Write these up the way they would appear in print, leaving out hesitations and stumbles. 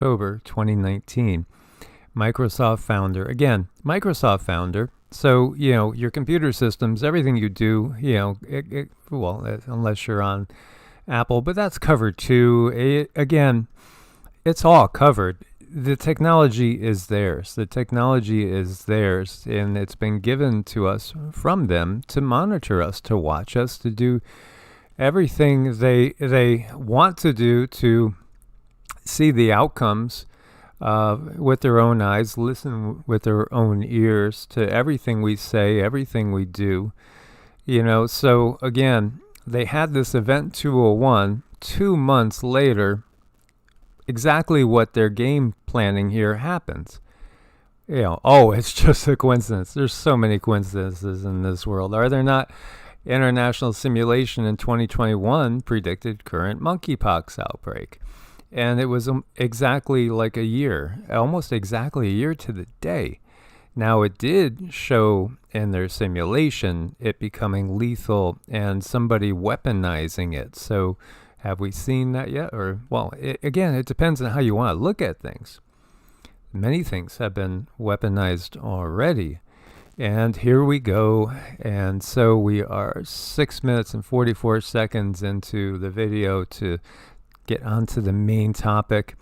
October 2019. Microsoft founder. Again, Microsoft founder. So, your computer systems, everything you do, unless you're on Apple, but that's covered too. Again, it's all covered. The technology is theirs. The technology is theirs, and it's been given to us from them to monitor us, to watch us, to do everything they want to do, to see the outcomes with their own eyes, listen with their own ears to everything we say, everything we do. So again, they had this event 201. 2 months later, exactly what their game planning here happens. It's just a coincidence. There's so many coincidences in this world. Are there not? International simulation in 2021 predicted current monkeypox outbreak. And it was exactly like a year, almost exactly a year to the day. Now, it did show in their simulation it becoming lethal and somebody weaponizing it. So have we seen that yet? Again, it depends on how you want to look at things. Many things have been weaponized already. And here we go. And so we are 6 minutes and 44 seconds into the video to get onto the main topic.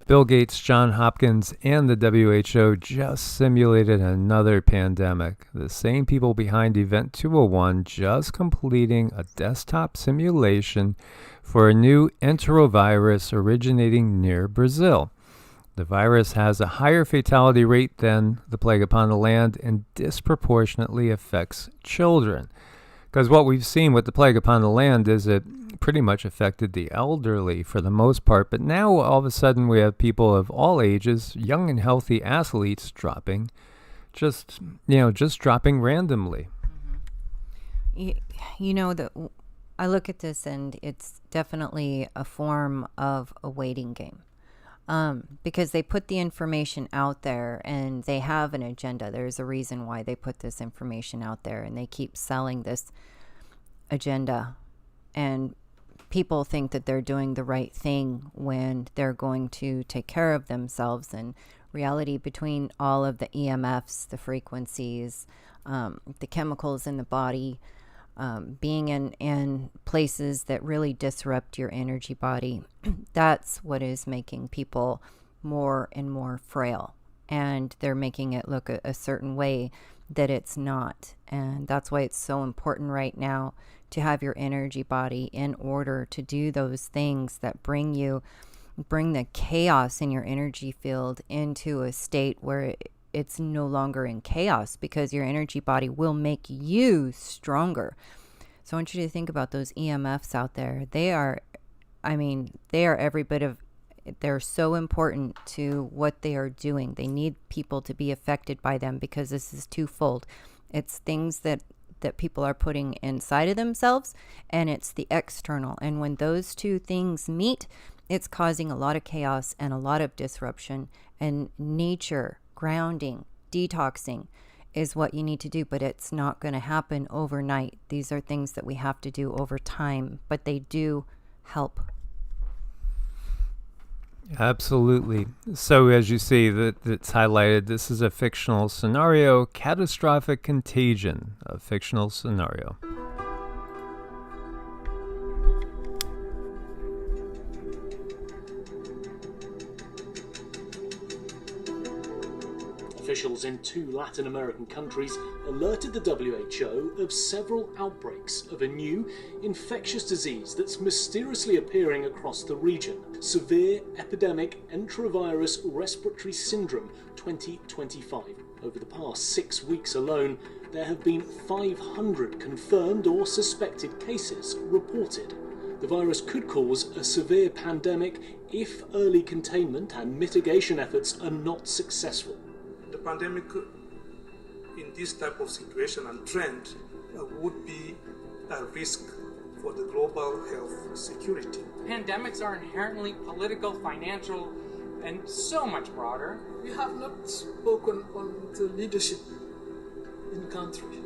Bill Gates, John Hopkins, and the WHO just simulated another pandemic. The same people behind Event 201 just completing a desktop simulation for a new enterovirus originating near Brazil. The virus has a higher fatality rate than the plague upon the land and disproportionately affects children. Because what we've seen with the plague upon the land is it pretty much affected the elderly for the most part. But now all of a sudden we have people of all ages, young and healthy athletes dropping, just dropping randomly. I look at this and it's definitely a form of a waiting game. Because they put the information out there and they have an agenda. There's a reason why they put this information out there and they keep selling this agenda. And people think that they're doing the right thing when they're going to take care of themselves. And reality, between all of the EMFs, the frequencies, the chemicals in the body, being in places that really disrupt your energy body, that's what is making people more and more frail. And they're making it look a certain way that it's not. And that's why it's so important right now to have your energy body in order to do those things that bring the chaos in your energy field into a state where it's no longer in chaos, because your energy body will make you stronger. So I want you to think about those EMFs out there. They are every bit of, they're so important to what they are doing. They need people to be affected by them, because this is twofold. It's things that people are putting inside of themselves, and it's the external. And when those two things meet, it's causing a lot of chaos and a lot of disruption. And nature, grounding, detoxing is what you need to do, but it's not going to happen overnight. These are things that we have to do over time, but they do help. Absolutely. So as you see, that's highlighted, this is a fictional scenario, Catastrophic Contagion, a fictional scenario. Officials in 2 Latin American countries alerted the WHO of several outbreaks of a new infectious disease that's mysteriously appearing across the region. Severe Epidemic Enterovirus Respiratory Syndrome 2025. Over the past 6 weeks alone, there have been 500 confirmed or suspected cases reported. The virus could cause a severe pandemic if early containment and mitigation efforts are not successful. The pandemic in this type of situation and trend would be a risk for the global health security. Pandemics are inherently political, financial, and so much broader. We have not spoken on the leadership in the country,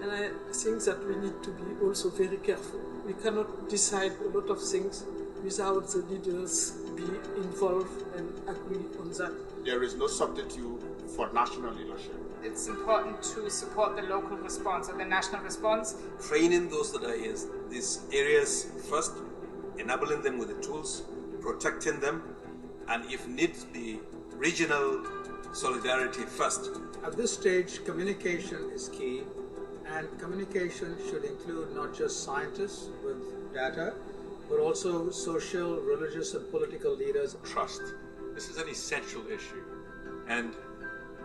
and I think that we need to be also very careful. We cannot decide a lot of things without the leaders be involved and agree on that. There is no substitute for national leadership. It's important to support the local response or the national response. Training those that are in these areas first, enabling them with the tools, protecting them, and if needs be, regional solidarity first. At this stage, communication is key, and communication should include not just scientists with data, but also social, religious, and political leaders. Trust. This is an essential issue, and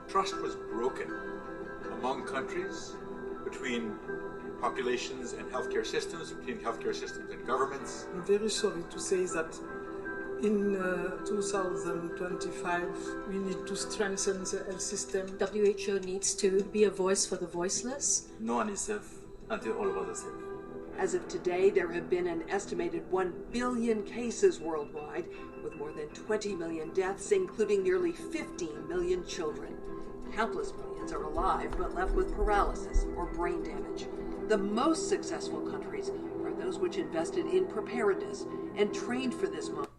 trust was broken among countries, between populations and healthcare systems, between healthcare systems and governments. I'm very sorry to say that in 2025, we need to strengthen the health system. WHO needs to be a voice for the voiceless. No one is safe until all of us are safe. As of today, there have been an estimated 1 billion cases worldwide, with more than 20 million deaths, including nearly 15 million children. Countless millions are alive, but left with paralysis or brain damage. The most successful countries are those which invested in preparedness and trained for this moment.